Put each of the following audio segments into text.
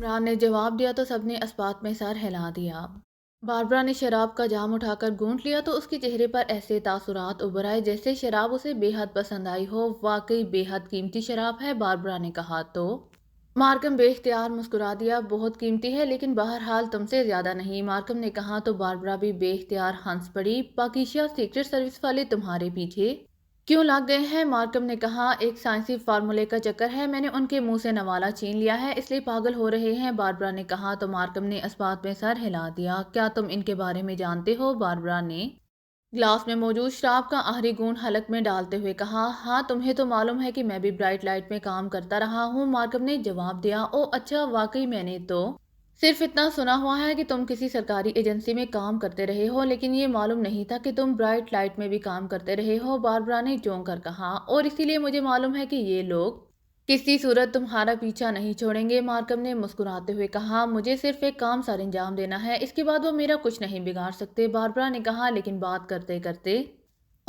इमरान ने जवाब दिया तो सबने इस्पात में सर हिला दिया। बारबरा ने शराब का जाम उठाकर घूंट लिया तो उसके चेहरे पर ऐसे तासुरात उभर आए जैसे शराब उसे बेहद पसंद आई हो। वाकई बेहद कीमती शराब है, बारबरा ने कहा तो मार्कम बेख्तियार मुस्कुरा दिया। बहुत कीमती है लेकिन बहरहाल तुमसे ज्यादा नहीं, मार्कम ने कहा तो बारबरा भी बेख्तियार हंस पड़ी। पाकिशिया सीक्रेट सर्विस वाले तुम्हारे पीछे क्यों लग गए हैं? मार्कम ने कहा, एक साइंसी फार्मूले का चक्कर है, मैंने उनके मुंह से नवाला छीन लिया है इसलिए पागल हो रहे हैं, बारबरा ने कहा तो मार्कम ने इस बात में सर हिला दिया। क्या तुम इनके बारे में जानते हो? बारबरा ने ग्लास में मौजूद शराब का आखिरी घूंट हलक में डालते हुए कहा, हाँ तुम्हें तो मालूम है कि मैं भी ब्राइट लाइट में काम करता रहा हूँ, मार्कम ने जवाब दिया। ओ अच्छा, वाकई मैंने तो सिर्फ इतना सुना हुआ है कि तुम किसी सरकारी एजेंसी में काम करते रहे हो, लेकिन ये मालूम नहीं था कि तुम ब्राइट लाइट में भी काम करते रहे हो, बारबरा ने चौंक कर कहा। और इसीलिए मुझे मालूम है कि ये लोग किसी सूरत तुम्हारा पीछा नहीं छोड़ेंगे, मार्कम ने मुस्कुराते हुए कहा। मुझे सिर्फ एक काम सर अंजाम देना है, इसके बाद वो मेरा कुछ नहीं बिगाड़ सकते, बारबरा ने कहा। लेकिन बात करते करते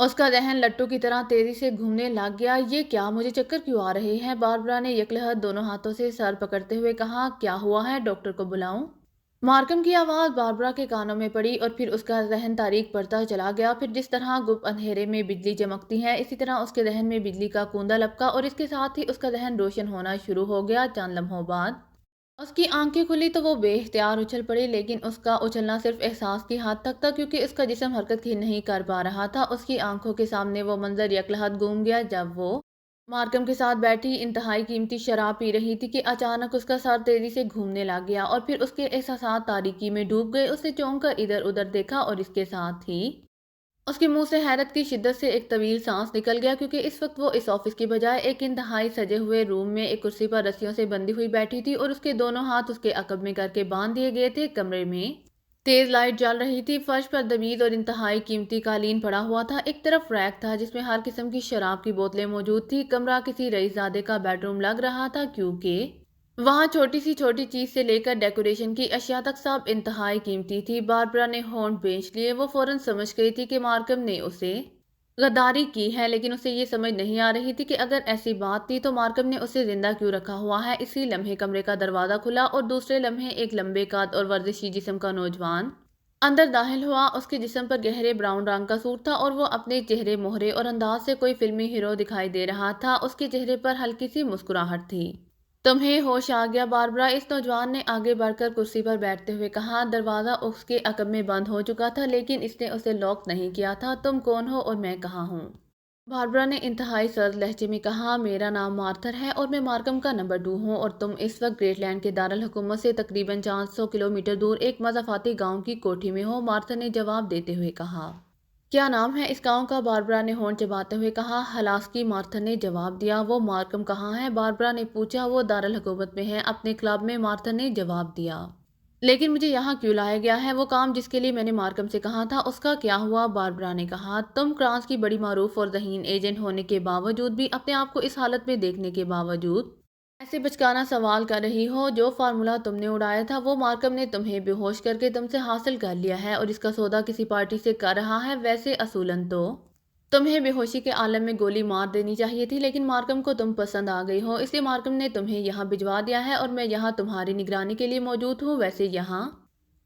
उसका जहन लट्टू की तरह तेजी से घूमने लग गया। ये क्या, मुझे चक्कर क्यों आ रहे हैं? बारबरा ने यकलहत दोनों हाथों से सर पकड़ते हुए कहा। क्या हुआ है, डॉक्टर को बुलाऊं? मार्कम की आवाज बारबरा के कानों में पड़ी और फिर उसका जहन तारीख पड़ता चला गया। फिर जिस तरह गुप्त अंधेरे में बिजली चमकती है, इसी तरह उसके जहन में बिजली का कूंदा लपका और इसके साथ ही उसका जहन रोशन होना शुरू हो गया। चंद लम्हों बाद उसकी आंखें खुली तो वो बेख्तियार उछल पड़ी, लेकिन उसका उछलना सिर्फ एहसास की हद तक था क्योंकि उसका जिस्म हरकत ही नहीं कर पा रहा था। उसकी आंखों के सामने वो मंजर यकलहत घूम गया जब वो मार्कम के साथ बैठी इंतहाई कीमती शराब पी रही थी कि अचानक उसका सर तेजी से घूमने लग गया और फिर उसके एहसासात तारीकी में डूब गए। उसने चौंक कर इधर उधर देखा और इसके साथ ही उसके मुंह से हैरत की शिद्दत से एक तवील सांस निकल गया क्योंकि इस वक्त वो इस ऑफिस की बजाय एक इंतहाई सजे हुए रूम में एक कुर्सी पर रस्सियों से बंधी हुई बैठी थी और उसके दोनों हाथ उसके अकब में करके बांध दिए गए थे। कमरे में तेज लाइट जल रही थी, फर्श पर दबीज और इंतहाई कीमती कालीन पड़ा हुआ था। एक तरफ रैक था जिसमें हर किस्म की शराब की बोतलें मौजूद थी। कमरा किसी रईसजादे का बेडरूम लग रहा था क्योंकि वहाँ छोटी सी छोटी चीज से लेकर डेकोरेशन की अशिया तक सब इंतहाई कीमती थी। बारबरा ने होंठ बेंच लिए। वो फौरन समझ गई थी कि मार्कम ने उसे गद्दारी की है, लेकिन उसे ये समझ नहीं आ रही थी कि अगर ऐसी बात थी तो मार्कम ने उसे जिंदा क्यों रखा हुआ है। इसी लम्हे कमरे का दरवाजा खुला और दूसरे लम्हे एक लंबे कद और वर्जिशी जिस्म का नौजवान अंदर दाखिल हुआ। उसके जिस्म पर गहरे ब्राउन रंग का सूट था और वो अपने चेहरे मोहरे और अंदाज से कोई फिल्मी हीरो दिखाई दे रहा था। उसके चेहरे पर हल्की सी मुस्कुराहट थी। तुम्हें होश आ गया, बारबरा, इस नौजवान ने आगे बढ़कर कुर्सी पर बैठते हुए कहा। दरवाजा उसके अकब में बंद हो चुका था लेकिन इसने उसे लॉक नहीं किया था। तुम कौन हो और मैं कहाँ हूँ? बारबरा ने इंतहाई सर्द लहजे में कहा। मेरा नाम मार्थर है और मैं मार्कम का नंबर 2 हूँ और तुम इस वक्त ग्रेटलैंड के दारुल हुकूमत से तकरीबन 400 किलोमीटर दूर एक मज़ाफ़ाती गांव की कोठी में हो, मार्थर ने जवाब देते हुए कहा। क्या नाम है इस गांव का? बारबरा ने होंठ चबाते हुए कहा। हलास्की, मार्थर ने जवाब दिया। वो मार्कम कहाँ है? बारबरा ने पूछा। वो दारुल हुकूमत में है, अपने क्लब में, मार्थर ने जवाब दिया। लेकिन मुझे यहाँ क्यों लाया गया है? वो काम जिसके लिए मैंने मार्कम से कहा था उसका क्या हुआ? बारबरा ने कहा। तुम फ्रांस की बड़ी मारूफ और ज़हीन एजेंट होने के बावजूद भी, अपने आप को इस हालत में देखने के बावजूद ऐसे बचकाना सवाल कर रही हो। जो फार्मूला तुमने उड़ाया था वो मार्कम ने तुम्हें बेहोश करके तुमसे हासिल कर लिया है और इसका सौदा किसी पार्टी से कर रहा है। वैसे असूलन तो तुम्हें बेहोशी के आलम में गोली मार देनी चाहिए थी, लेकिन मार्कम को तुम पसंद आ गई हो, इसलिए मार्कम ने तुम्हें यहाँ भिजवा दिया है और मैं यहाँ तुम्हारी निगरानी के लिए मौजूद हूँ। वैसे यहाँ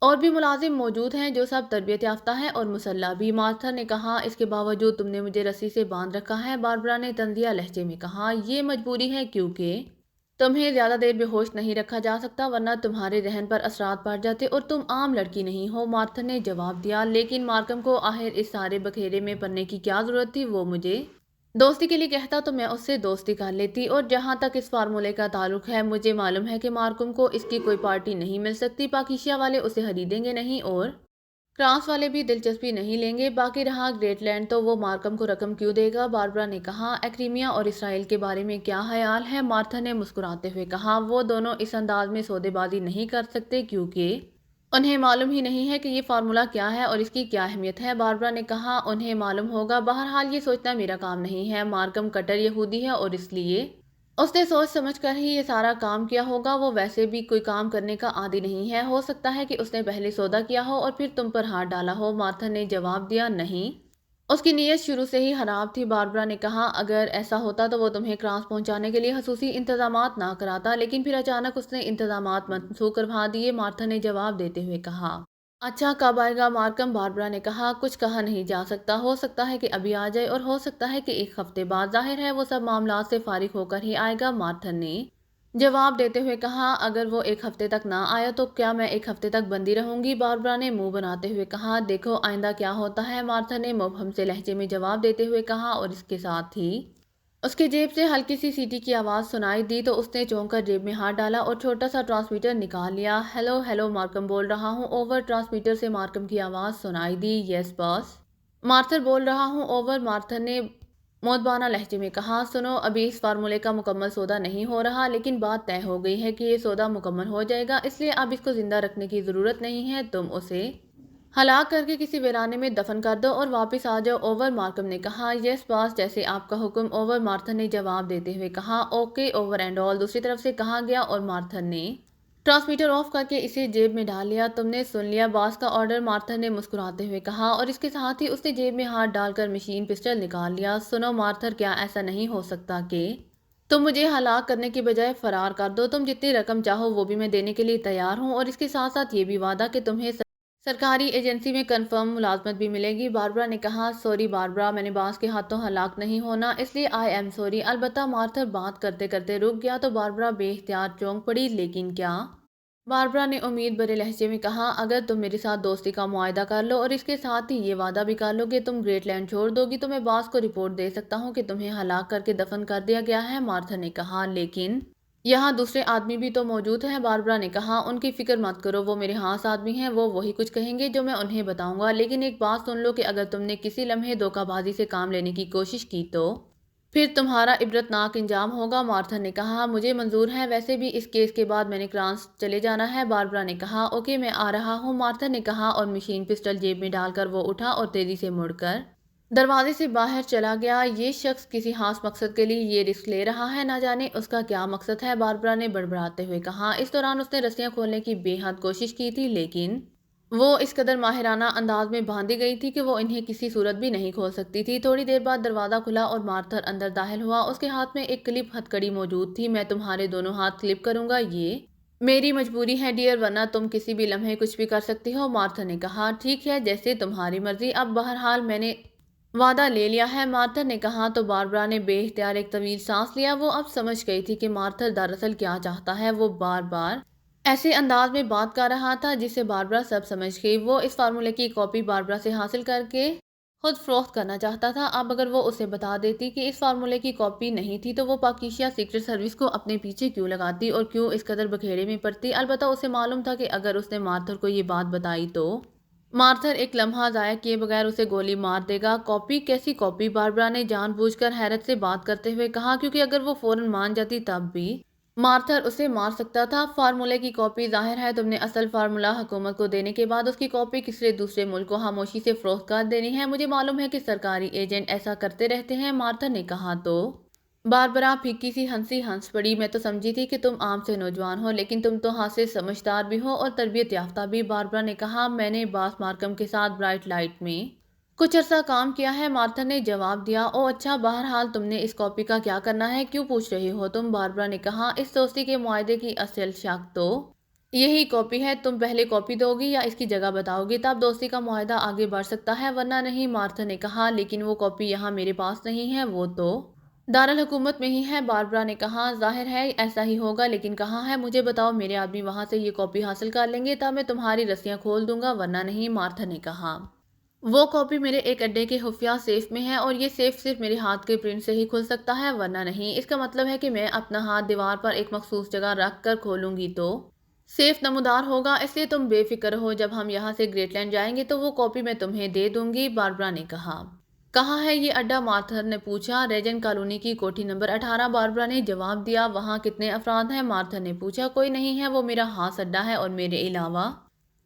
और भी मुलाजिम मौजूद हैं जो सब तरबियत याफ्ता है और मुसल्ला भी, मार्थर ने कहा। इसके बावजूद तुमने मुझे रस्सी से बांध रखा है, बारबरा ने तंजिया लहजे में कहा। ये मजबूरी है क्योंकि तुम्हें ज्यादा देर बेहोश नहीं रखा जा सकता वरना तुम्हारे जहन पर असरात पड़ जाते और तुम आम लड़की नहीं हो, मार्थर ने जवाब दिया। लेकिन मार्कम को आखिर इस सारे बखेरे में पड़ने की क्या जरूरत थी? वो मुझे दोस्ती के लिए कहता तो मैं उससे दोस्ती कर लेती। और जहां तक इस फार्मूले का ताल्लुक है, मुझे मालूम है कि मार्कम को इसकी कोई पार्टी नहीं मिल सकती। पाकिशिया वाले उसे खरीदेंगे नहीं और फ्रांस वाले भी दिलचस्पी नहीं लेंगे। बाकी रहा ग्रेटलैंड, तो वो मार्कम को रकम क्यों देगा? बारबरा ने कहा। क्रीमिया और इसराइल के बारे में क्या ख्याल है? मार्थर ने मुस्कुराते हुए कहा। वो दोनों इस अंदाज में सौदेबाजी नहीं कर सकते क्योंकि उन्हें मालूम ही नहीं है कि ये फार्मूला क्या है और इसकी क्या अहमियत है। बारबरा ने कहा। उन्हें मालूम होगा, बहरहाल ये सोचना मेरा काम नहीं है। मार्कम कट्टर यहूदी है और इसलिए उसने सोच समझ कर ही ये सारा काम किया होगा। वो वैसे भी कोई काम करने का आदी नहीं है, हो सकता है कि उसने पहले सौदा किया हो और फिर तुम पर हाथ डाला हो, मार्थर ने जवाब दिया। नहीं, उसकी नीयत शुरू से ही खराब थी। बारबरा ने कहा, अगर ऐसा होता तो वो तुम्हें क्रॉस पहुंचाने के लिए खसूसी इंतजामात ना कराता, लेकिन फिर अचानक उसने इंतजामात मनसूख करवा दिए। मार्था ने जवाब देते हुए कहा, अच्छा कब आएगा मार्कम? बारबरा ने कहा, कुछ कहा नहीं जा सकता, हो सकता है कि अभी आ जाए और हो सकता है कि एक हफ्ते बाद। जाहिर है वो सब मामलात से फारिग होकर ही आएगा, मार्थन ने जवाब देते हुए कहा। अगर वो एक हफ्ते तक ना आया तो क्या मैं एक हफ्ते तक बंदी रहूंगी? बारबरा ने मुंह बनाते हुए कहा, देखो आइंदा क्या होता है, मार्था ने मुबहम से लहजे में जवाब देते हुए कहा। और इसके साथ ही उसकी जेब से हल्की सी सीटी की आवाज़ सुनाई दी तो उसने चौंक कर जेब में हाथ डाला और छोटा सा ट्रांसमीटर निकाल लिया। हेलो हेलो मार्कम बोल रहा हूँ, ओवर। ट्रांसमीटर से मार्कम की आवाज़ सुनाई दी। Yes boss. मार्थर बोल रहा हूँ, ओवर। मार्थर ने मोदबाना लहजे में कहा, सुनो अभी इस फार्मूले का मुकम्मल सौदा नहीं हो रहा, लेकिन बात तय हो गई है कि ये सौदा मुकम्मल हो जाएगा, इसलिए अब इसको जिंदा रखने की ज़रूरत नहीं है। तुम उसे हलाक करके किसी वीराने में दफन कर दो और वापस आ जाओ, ओवर। मार्कम ने कहा, यस बॉस, जैसे आपका हुक्म, ओवर। मार्थन ने जवाब देते हुए कहा, ओके ओवर एंड ऑल। दूसरी तरफ से कहा गया और मार्थन ने ट्रांसमीटर ऑफ करके इसे जेब में डाल लिया। तुमने सुन लिया बॉस का ऑर्डर, मार्थन ने मुस्कुराते हुए कहा और इसके साथ ही उसने जेब में हाथ डालकर मशीन पिस्टल निकाल लिया। सुनो मार्थर, क्या ऐसा नहीं हो सकता कि तुम मुझे हलाक करने की बजाय फरार कर दो? तुम जितनी रकम चाहो वो भी मैं देने के लिए तैयार हूँ, और इसके साथ साथ ये भी वादा कि तुम्हें सरकारी एजेंसी में कंफर्म मुलाजमत भी मिलेगी। बारबरा ने कहा, सॉरी बारबरा, मैंने बास के हाथों हलाक नहीं होना, इसलिए आई एम सॉरी। अलबत्ता मार्थर बात करते करते रुक गया तो बारबरा बेख्तियार चौंक पड़ी। लेकिन क्या? बारबरा ने उम्मीद भरे लहजे में कहा, अगर तुम मेरे साथ दोस्ती का मुआहदा कर लो और इसके साथ ही ये वादा भी कर लो कि तुम ग्रेटलैंड छोड़ दोगी, तो मैं बास को रिपोर्ट दे सकता हूँ कि तुम्हें हलाक करके दफन कर दिया गया है। मार्थर ने कहा, लेकिन यहाँ दूसरे आदमी भी तो मौजूद हैं। बारबरा ने कहा, उनकी फिक्र मत करो, वो मेरे खास आदमी हैं, वो वही कुछ कहेंगे जो मैं उन्हें बताऊंगा। लेकिन एक बात सुन लो कि अगर तुमने किसी लम्हे धोखाबाजी से काम लेने की कोशिश की तो फिर तुम्हारा इबरतनाक इंजाम होगा। मार्थर ने कहा, मुझे मंजूर है, वैसे भी इस केस के बाद मैंने फ्रांस चले जाना है। बारबरा ने कहा, ओके मैं आ रहा हूँ, मार्थर ने कहा, और मशीन पिस्टल जेब में डालकर वो उठा और तेजी से मुड़कर दरवाजे से बाहर चला गया। ये शख्स किसी खास मकसद के लिए ये रिस्क ले रहा है, ना जाने उसका क्या मकसद है, बारबरा ने बड़बड़ाते हुए कहा। इस दौरान उसने रस्सियां खोलने की बेहद कोशिश की थी, लेकिन वो इस कदर माहिराना अंदाज में बांधी गई थी कि वो इन्हें किसी सूरत भी नहीं खोल सकती थी। थोड़ी देर बाद दरवाज़ा खुला और मार्थर अंदर दाखिल हुआ। उसके हाथ में एक क्लिप हथकड़ी मौजूद थी। मैं तुम्हारे दोनों हाथ क्लिप करूंगा, ये मेरी मजबूरी है डियर, वरना तुम किसी भी लम्हे कुछ भी कर सकती हो। मार्थर ने कहा, ठीक है, जैसे तुम्हारी मर्जी। अब बहरहाल मैंने वादा ले लिया है, मार्थर ने कहा। तो बारबरा ने बेख्तियार एक तवील सांस लिया। वो अब समझ गई थी कि मार्थर दरअसल क्या चाहता है। वो बार बार ऐसे अंदाज में बात कर रहा था जिससे बारबरा सब समझ गई। वो इस फार्मूले की कॉपी बारबरा से हासिल करके खुद फरोख्त करना चाहता था। अब अगर वो उसे बता देती कि इस फार्मूले की कॉपी नहीं थी तो वो पाकिस्तान सीक्रेट सर्विस को अपने पीछे क्यों लगाती और क्यों इस कदर बखेड़े में पड़ती। अलबत्ता उसे मालूम था कि अगर उसने मार्थर को ये बात बताई तो मार्थर एक लम्हा ज़ाया किए बगैर उसे गोली मार देगा। कॉपी? कैसी कॉपी? बारबरा ने जानबूझकर हैरत से बात करते हुए कहा, क्योंकि अगर वो फौरन मान जाती तब भी मार्थर उसे मार सकता था। फार्मूले की कॉपी? जाहिर है तुमने असल फार्मूला हुकूमत को देने के बाद उसकी कॉपी किसी दूसरे मुल्क को खामोशी से फरोख्त कर देनी है। मुझे मालूम है कि सरकारी एजेंट ऐसा करते रहते हैं, मार्थर ने कहा। तो बारबरा फीकी सी हंसी हंस पड़ी। मैं तो समझी थी कि तुम आम से नौजवान हो, लेकिन तुम तो हाथ से समझदार भी हो और तरबियत याफ्ता भी। बारबरा ने कहा, मैंने बास मार्कम के साथ ब्राइट लाइट में कुछ अरसा काम किया है, मार्थर ने जवाब दिया। ओ अच्छा, बहरहाल तुमने इस कॉपी का क्या करना है, क्यों पूछ रहे हो तुम? बारबरा ने कहा, इस दोस्ती के मुआहदे की असल शक तो यही कॉपी है। तुम पहले कॉपी दोगी या इसकी जगह बताओगी, तब दोस्ती का मुआहदा आगे बढ़ सकता है, वरना नहीं। मार्थर ने कहा, लेकिन वो कॉपी यहाँ मेरे पास नहीं है, वो तो दारुल हुकूमत में ही है। बारबरा ने कहा, जाहिर है ऐसा ही होगा, लेकिन कहाँ है मुझे बताओ, मेरे आदमी वहां से ये कॉपी हासिल कर लेंगे, तब मैं तुम्हारी रस्सियां खोल दूंगा, वरना नहीं। मार्थर ने कहा, वो कॉपी मेरे एक अड्डे के खुफिया सेफ में है और ये सेफ सिर्फ मेरे हाथ के प्रिंट से ही खुल सकता है, वरना नहीं। इसका मतलब है कि मैं अपना हाथ दीवार पर एक मखसूस जगह रख कर खोलूंगी तो सेफ नमूदार होगा, इसलिए तुम बेफिक्र हो। जब हम यहाँ से ग्रेटलैंड जाएंगे तो वो कॉपी मैं तुम्हें दे दूंगी। बारबरा ने कहा, कहाँ है ये अड्डा? मार्थर ने पूछा। रेजेंट कॉलोनी की कोठी नंबर 18, बारबरा ने जवाब दिया। वहाँ कितने अफराद हैं? मार्थर ने पूछा। कोई नहीं है, वो मेरा खास अड्डा है और मेरे अलावा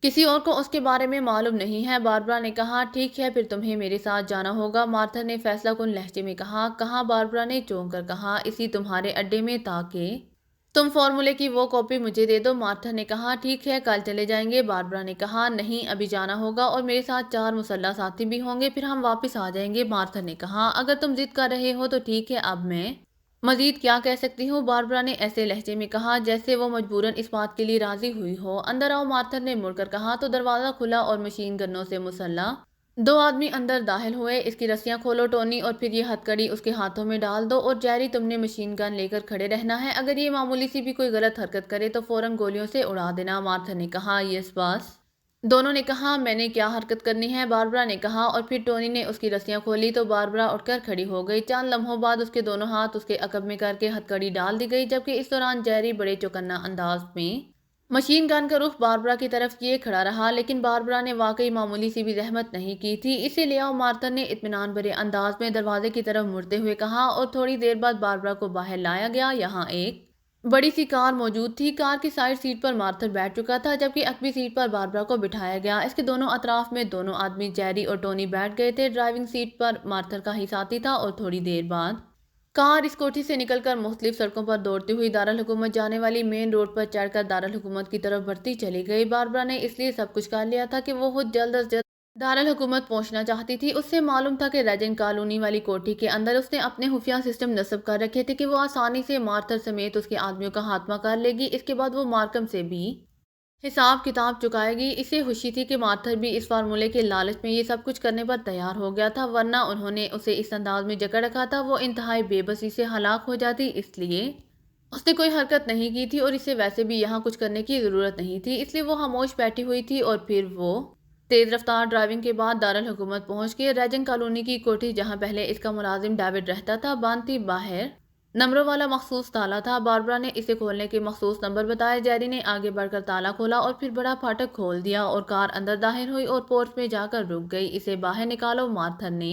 किसी और को उसके बारे में मालूम नहीं है। बारबरा ने कहा, ठीक है, फिर तुम्हें मेरे साथ जाना होगा। मार्थर ने फैसला कुन लहजे में कहा। कहाँ? बारबरा ने चौंक कर कहा, इसी तुम्हारे अड्डे में, ताकि तुम फॉर्मूले की वो कॉपी मुझे दे दो। मार्था ने कहा ठीक है, कल चले जाएंगे। बारबरा ने कहा नहीं, अभी जाना होगा और मेरे साथ 4 मुसल्लह साथी भी होंगे, फिर हम वापस आ जाएंगे। मार्था ने कहा अगर तुम जिद कर रहे हो तो ठीक है, अब मैं मजीद क्या कह सकती हूँ। बारबरा ने ऐसे लहजे में कहा जैसे वो मजबूरन इस बात के लिए राजी हुई हो। अंदर आओ, मार्थर ने मुड़कर कहा तो दरवाजा खुला और मशीन गनों से मुसल्लह 2 आदमी अंदर दाखिल हुए। इसकी रस्सियां खोलो टोनी, और फिर ये हथकड़ी उसके हाथों में डाल दो, और जेरी तुमने मशीन गन लेकर खड़े रहना है। अगर ये मामूली सी भी कोई गलत हरकत करे तो फौरन गोलियों से उड़ा देना। मार्थर ने कहा यस बॉस। दोनों ने कहा मैंने क्या हरकत करनी है, बारबरा ने कहा, और फिर टोनी ने उसकी रस्सियां खोली तो बारबरा उठकर खड़ी हो गई। चंद लम्हों बाद उसके दोनों हाथ उसके अकब में करके हथकड़ी डाल दी गई, जबकि इस दौरान जेरी बड़े चौकन्ना अंदाज में मशीन गन का रुख बारबरा की तरफ किए खड़ा रहा। लेकिन बारबरा ने वाकई मामूली सी भी जहमत नहीं की थी। इसे ले आओ, मार्थर ने इत्मीनान भरे अंदाज में दरवाजे की तरफ मुड़ते हुए कहा, और थोड़ी देर बाद बारबरा को बाहर लाया गया। यहाँ एक बड़ी सी कार मौजूद थी। कार की साइड सीट पर मार्थर बैठ चुका था, जबकि अगली सीट पर बारबरा को बिठाया गया। इसके दोनों अतराफ में दोनों आदमी जेरी और टोनी बैठ गए थे। ड्राइविंग सीट पर मार्थर का ही साथी था, और थोड़ी देर बाद कार इस कोठी से निकलकर मुख्तलिफ सड़कों पर दौड़ती हुई दारुल हुकूमत जाने वाली मेन रोड पर चढ़कर दारुल हुकूमत की तरफ बढ़ती चली गई। बारबरा ने इसलिए सब कुछ कर लिया था कि वो खुद जल्द अज जल्द दारुल हुकूमत पहुंचना चाहती थी। उससे मालूम था कि रेजेंट कॉलोनी वाली कोठी के अंदर उसने अपने खुफिया सिस्टम नस्ब कर रखे थे कि वो आसानी से मार्थर समेत उसके आदमियों का खात्मा कर लेगी। इसके बाद वो मार्कम से भी हिसाब किताब चुकाएगी। इसे खुशी थी कि मार्थर भी इस फार्मूले के लालच में ये सब कुछ करने पर तैयार हो गया था, वरना उन्होंने उसे इस अंदाज में जकड़ रखा था वो इंतहाई बेबसी से हलाक हो जाती। इसलिए उसने कोई हरकत नहीं की थी, और इसे वैसे भी यहाँ कुछ करने की ज़रूरत नहीं थी, इसलिए वो खामोश बैठी हुई थी। और फिर वो तेज़ रफ्तार ड्राइविंग के बाद दारुल हुकूमत पहुंच के रेजेंट कॉलोनी की कोठी, जहाँ पहले इसका मुलाजिम डेविड रहता था, बंद थी। बाहर नंबरों वाला मखसूस ताला था। बारबरा ने इसे खोलने के मखसूस नंबर बताए। जेरी ने आगे बढ़कर ताला खोला और फिर बड़ा फाटक खोल दिया, और कार अंदर दाखिल हुई और पोर्च में जाकर रुक गई। इसे बाहर निकालो, मार्थर ने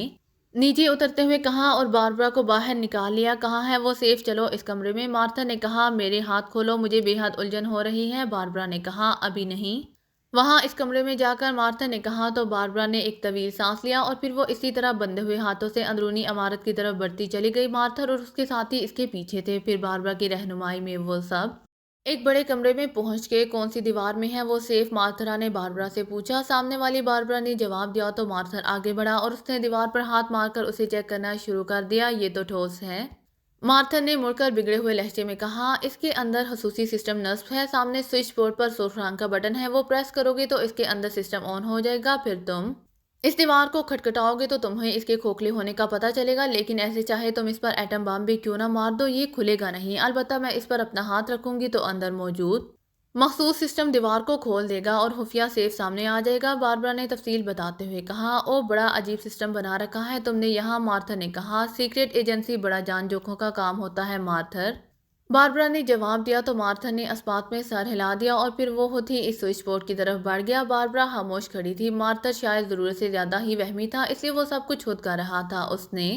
नीचे उतरते हुए कहा, और बारबरा को बाहर निकाल लिया। कहाँ है वो सेफ, चलो इस कमरे में। मार्थर ने कहा मेरे हाथ खोलो, मुझे बेहद उलझन हो रही है। बारबरा ने कहा अभी नहीं। वहां इस कमरे में जाकर, मार्थर ने कहा। तो बारबरा ने एक तवील सांस लिया, और फिर वो इसी तरह बंधे हुए हाथों से अंदरूनी इमारत की तरफ बढ़ती चली गई। मार्थर और उसके साथी इसके पीछे थे। फिर बारबरा की रहनुमाई में वो सब एक बड़े कमरे में पहुंच के कौन सी दीवार में है वो सेफ, मार्थरा ने बारबरा से पूछा। सामने वाली बारबरा ने जवाब दिया तो मार्थर आगे बढ़ा और उसने दीवार पर हाथ मारकर उसे चेक करना शुरू कर दिया। ये तो ठोस है, मार्थर ने मुड़कर बिगड़े हुए लहजे में कहा। इसके अंदर खसूसी सिस्टम नस्ब है। सामने स्विच बोर्ड पर सुर्ख रंग का बटन है, वो प्रेस करोगे तो इसके अंदर सिस्टम ऑन हो जाएगा। फिर तुम इस दीवार को खटखटाओगे तो तुम्हें इसके खोखले होने का पता चलेगा। लेकिन ऐसे चाहे तुम इस पर एटम बम भी क्यों ना मार दो, ये खुलेगा नहीं। अलबत्ता मैं इस पर अपना हाथ रखूंगी तो अंदर मौजूद मखसूस सिस्टम दीवार को खोल देगा और खुफिया सेफ सामने आ जाएगा। बारबरा ने तफसील बताते हुए कहा। ओ, बड़ा अजीब सिस्टम बना रखा है तुमने यहाँ, मार्थर ने कहा। सीक्रेट एजेंसी बड़ा जान जोखों का काम होता है, मार्थर, बारबरा ने जवाब दिया। तो मार्थर ने अस्पात में सर हिला दिया, और फिर वो खुद ही इस स्विच बोर्ड की तरफ बढ़ गया। बारबरा खामोश खड़ी थी। मार्थर शायद ज़रूरत से ज़्यादा ही वहमी था, इसलिए वो सब कुछ खुद कर रहा था। उसने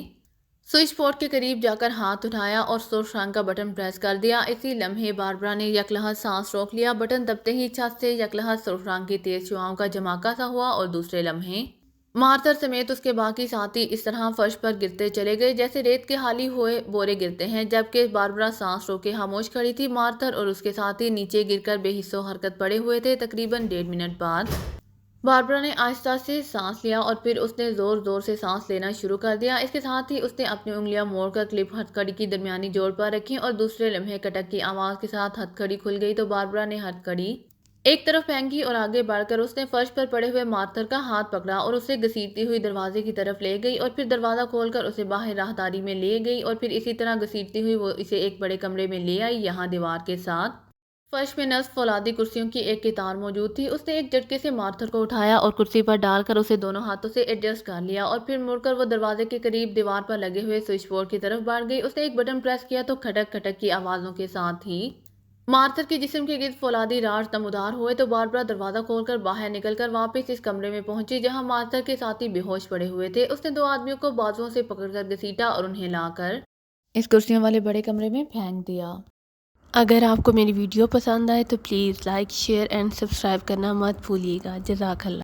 स्विच बोर्ड के करीब जाकर हाथ उठाया और सुर्ख रंग का बटन प्रेस कर दिया। इसी लम्हे बारबरा ने यकलहत सांस रोक लिया। बटन दबते ही छत से यकलहत सुर्ख रंग की तेज शुआओं का जमाका सा हुआ, और दूसरे लम्हे मार्थर समेत उसके बाकी साथी इस तरह फर्श पर गिरते चले गए जैसे रेत के हाली हुए बोरे गिरते हैं। जबकि बारबरा सांस रोके खामोश खड़ी थी। मार्थर और उसके साथी नीचे गिरकर बेहिस्सो हरकत पड़े हुए थे। तकरीबन 1.5 मिनट बाद बारबरा ने आहिस्ता से सांस लिया, और फिर उसने जोर जोर से सांस लेना शुरू कर दिया। इसके साथ ही उसने अपनी उंगलियां मोड़कर क्लिप हथकड़ी की दरमियानी जोड़ पर रखी, और दूसरे लम्हे कटक की आवाज के साथ हथकड़ी खुल गई। तो बारबरा ने हथकड़ी एक तरफ फेंकी और आगे बढ़कर उसने फर्श पर पड़े हुए मार्थर का हाथ पकड़ा और उसे घसीटती हुई दरवाजे की तरफ ले गई, और फिर दरवाजा खोलकर उसे बाहर राहदारी में ले गई, और फिर इसी तरह घसीटती हुई वो इसे एक बड़े कमरे में ले आई। यहाँ दीवार के साथ फर्श में नस्ब फौलादी कुर्सियों की एक कतार मौजूद थी। उसने एक झटके से मार्थर को उठाया और कुर्सी पर डालकर उसे दोनों हाथों से एडजस्ट कर लिया, और फिर मुड़कर वो दरवाजे के करीब दीवार पर लगे हुए स्विच बोर्ड की तरफ बढ़ गई। उसने एक बटन प्रेस किया तो खटक खटक की आवाजों के साथ ही मार्थर के जिस्म के गिर्द फौलादी राज नमूदार हुए। तो बारबरा दरवाजा खोलकर बाहर निकलकर वापस इस कमरे में पहुंची जहां मार्थर के साथी बेहोश पड़े हुए थे। उसने 2 आदमियों को बाजुओं से पकड़कर घसीटा और उन्हें लाकर इस कुर्सियों वाले बड़े कमरे में फेंक दिया। अगर आपको मेरी वीडियो पसंद आए तो please like, share and subscribe करना मत भूलिएगा। जज़ाकल्लाह।